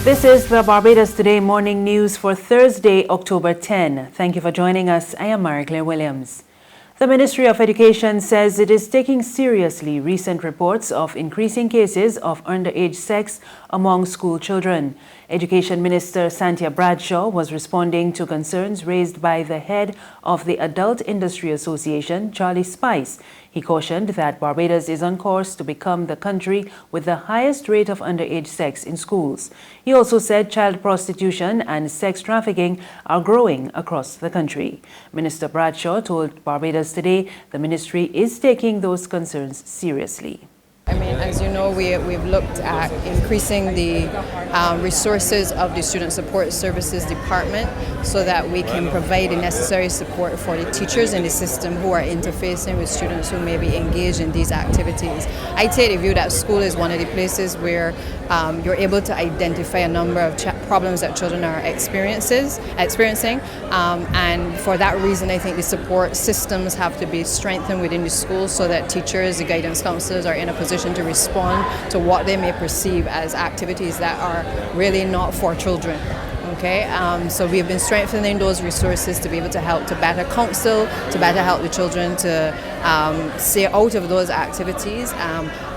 This is the Barbados Today morning news for Thursday, October 10. Thank you for joining us. I am Marie-Claire Williams. The Ministry of Education says it is taking seriously recent reports of increasing cases of underage sex among school children. Education Minister Santia Bradshaw was responding to concerns raised by the head of the Adult Industry Association, Charlie Spice. He cautioned that Barbados is on course to become the country with the highest rate of underage sex in schools. He also said child prostitution and sex trafficking are growing across the country. Minister Bradshaw told Barbados Today the ministry is taking those concerns seriously. I mean, as you know, we've looked at increasing the resources of the Student Support Services Department so that we can provide the necessary support for the teachers in the system who are interfacing with students who may be engaged in these activities. I take the view that school is one of the places where you're able to identify a number of problems that children are experiencing. And for that reason, I think the support systems have to be strengthened within the schools so that teachers, the guidance counselors are in a position to respond to what they may perceive as activities that are really not for children. Okay, so we have been strengthening those resources to be able to help to better counsel, to better help the children to stay out of those activities.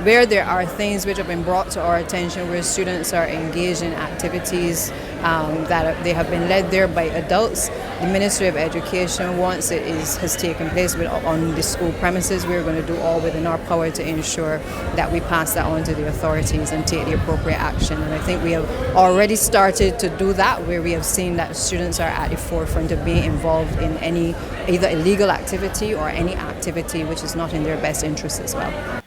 Where there are things which have been brought to our attention where students are engaged in activities that they have been led there by adults, the Ministry of Education, once has taken place on the school premises, we're going to do all within our power to ensure that we pass that on to the authorities and take the appropriate action. And I think we have already started to do that, where we have seen that students are at the forefront of being involved in any either illegal activity or any activity which is not in their best interest as well.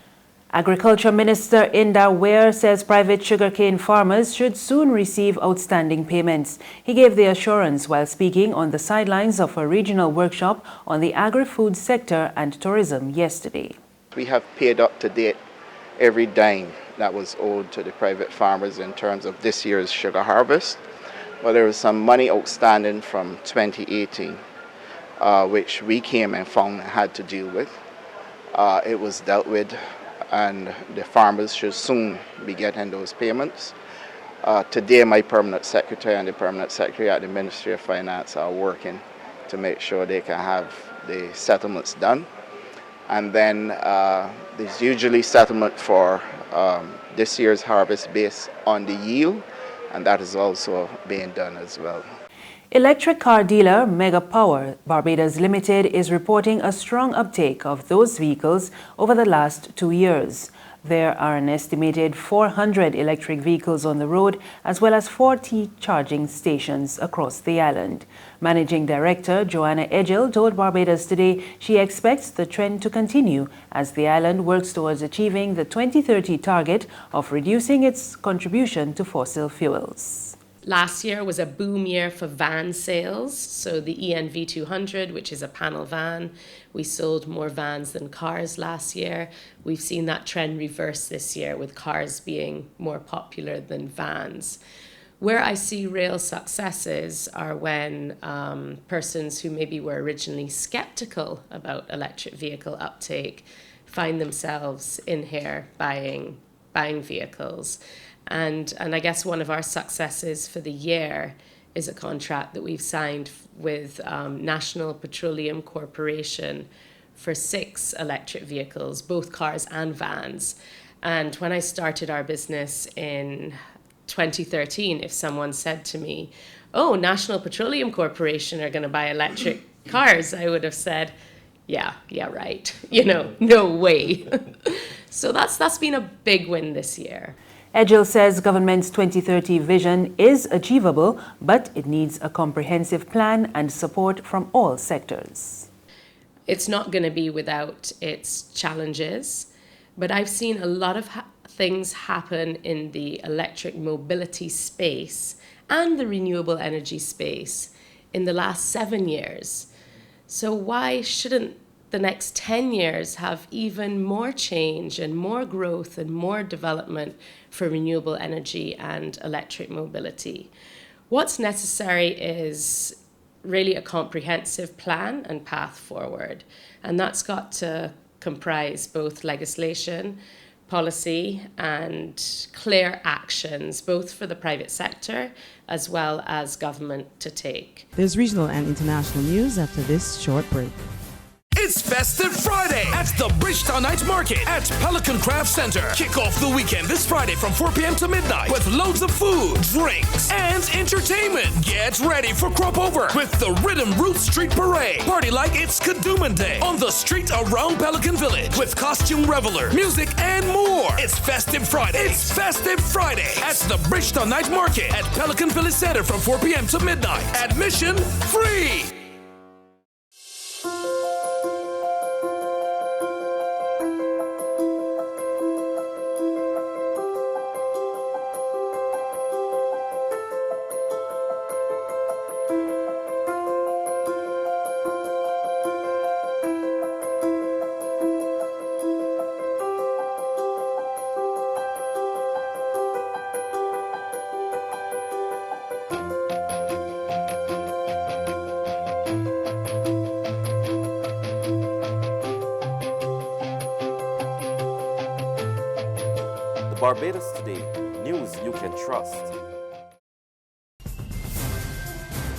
Agriculture Minister Indar Wier says private sugarcane farmers should soon receive outstanding payments. He gave the assurance while speaking on the sidelines of a regional workshop on the agri-food sector and tourism yesterday. We have paid up to date every dime that was owed to the private farmers in terms of this year's sugar harvest. Well, there was some money outstanding from 2018, which we came and found had to deal with. It was dealt with, and the farmers should soon be getting those payments. Today, my permanent secretary and the permanent secretary at the Ministry of Finance are working to make sure they can have the settlements done. And then there's usually settlement for this year's harvest based on the yield, and that is also being done as well. Electric car dealer Mega Power Barbados Limited is reporting a strong uptake of those vehicles over the last 2 years. There are an estimated 400 electric vehicles on the road, as well as 40 charging stations across the island. Managing Director Joanna Edgell told Barbados Today she expects the trend to continue as the island works towards achieving the 2030 target of reducing its contribution to fossil fuels. Last year was a boom year for van sales. So the ENV 200, which is a panel van, we sold more vans than cars last year. We've seen that trend reverse this year with cars being more popular than vans. Where I see real successes are when persons who maybe were originally skeptical about electric vehicle uptake find themselves in here buying vehicles. And I guess one of our successes for the year is a contract that we've signed with National Petroleum Corporation for 6 electric vehicles, both cars and vans. And when I started our business in 2013, if someone said to me, "Oh, National Petroleum Corporation are going to buy electric cars," I would have said, yeah, right. No way. So that's been a big win this year. Edgell says government's 2030 vision is achievable, but it needs a comprehensive plan and support from all sectors. It's not going to be without its challenges, but I've seen a lot of things happen in the electric mobility space and the renewable energy space in the last 7 years. So why shouldn't the next 10 years have even more change and more growth and more development for renewable energy and electric mobility? What's necessary is really a comprehensive plan and path forward. And that's got to comprise both legislation, policy and clear actions, both for the private sector as well as government to take. There's regional and international news after this short break. It's Festive Friday at the Bridgetown Night Market at Pelican Craft Center. Kick off the weekend this Friday from 4 p.m. to midnight with loads of food, drinks, and entertainment. Get ready for Crop Over with the Rhythm Root Street Parade. Party like it's Kadooman Day on the street around Pelican Village with costume reveler, music, and more. It's Festive Friday. It's Festive Friday at the Bridgetown Night Market at Pelican Village Center from 4 p.m. to midnight. Admission free. Barbados Today, news you can trust.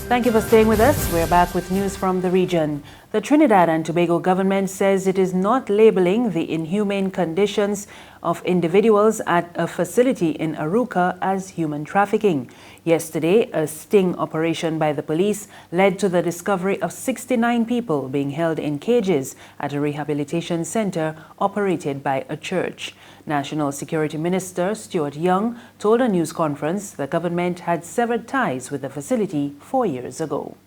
Thank you for staying with us. We're back with news from the region. The Trinidad and Tobago government says it is not labeling the inhumane conditions of individuals at a facility in Aruca as human trafficking. Yesterday, a sting operation by the police led to the discovery of 69 people being held in cages at a rehabilitation center operated by a church. National Security Minister Stuart Young told a news conference the government had severed ties with the facility 4 years ago.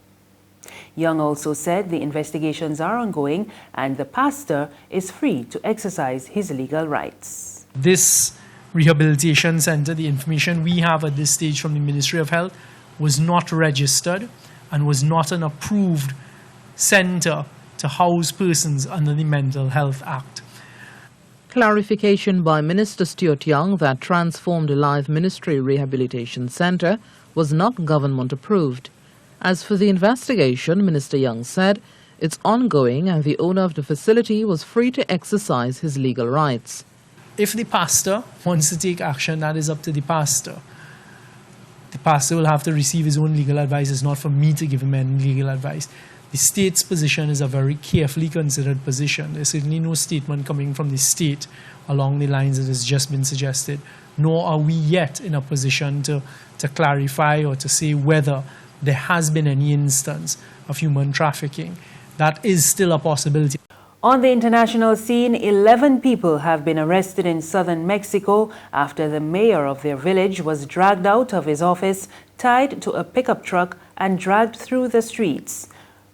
Young also said the investigations are ongoing and the pastor is free to exercise his legal rights. This rehabilitation center, the information we have at this stage from the Ministry of Health, was not registered and was not an approved center to house persons under the Mental Health Act. Clarification by Minister Stuart Young that Transformed Life Ministry Rehabilitation Center was not government approved. As for the investigation, Minister Young said it's ongoing and the owner of the facility was free to exercise his legal rights. If the pastor wants to take action, that is up to the pastor. The pastor will have to receive his own legal advice. It's not for me to give him any legal advice. The state's position is a very carefully considered position. There's certainly no statement coming from the state along the lines that has just been suggested, nor are we yet in a position to clarify or to say whether there has been any instance of human trafficking. That is still a possibility. On the international scene, 11 people have been arrested in southern Mexico after the mayor of their village was dragged out of his office, tied to a pickup truck and dragged through the streets.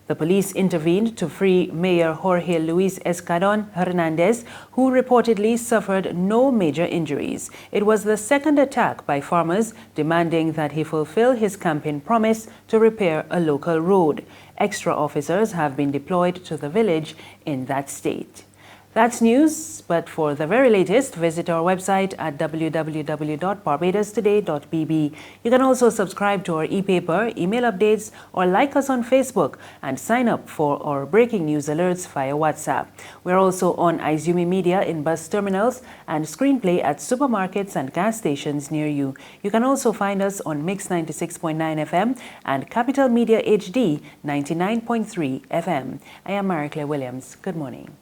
The police intervened to free Mayor Jorge Luis Escadon Hernandez, who reportedly suffered no major injuries. It was the second attack by farmers demanding that he fulfill his campaign promise to repair a local road. Extra officers have been deployed to the village in that state. That's news, but for the very latest, visit our website at www.barbadostoday.bb. You can also subscribe to our e-paper, email updates, or like us on Facebook and sign up for our breaking news alerts via WhatsApp. We're also on Izumi Media in bus terminals and Screenplay at supermarkets and gas stations near you. You can also find us on Mix 96.9 FM and Capital Media HD 99.3 FM. I am Mary Claire Williams. Good morning.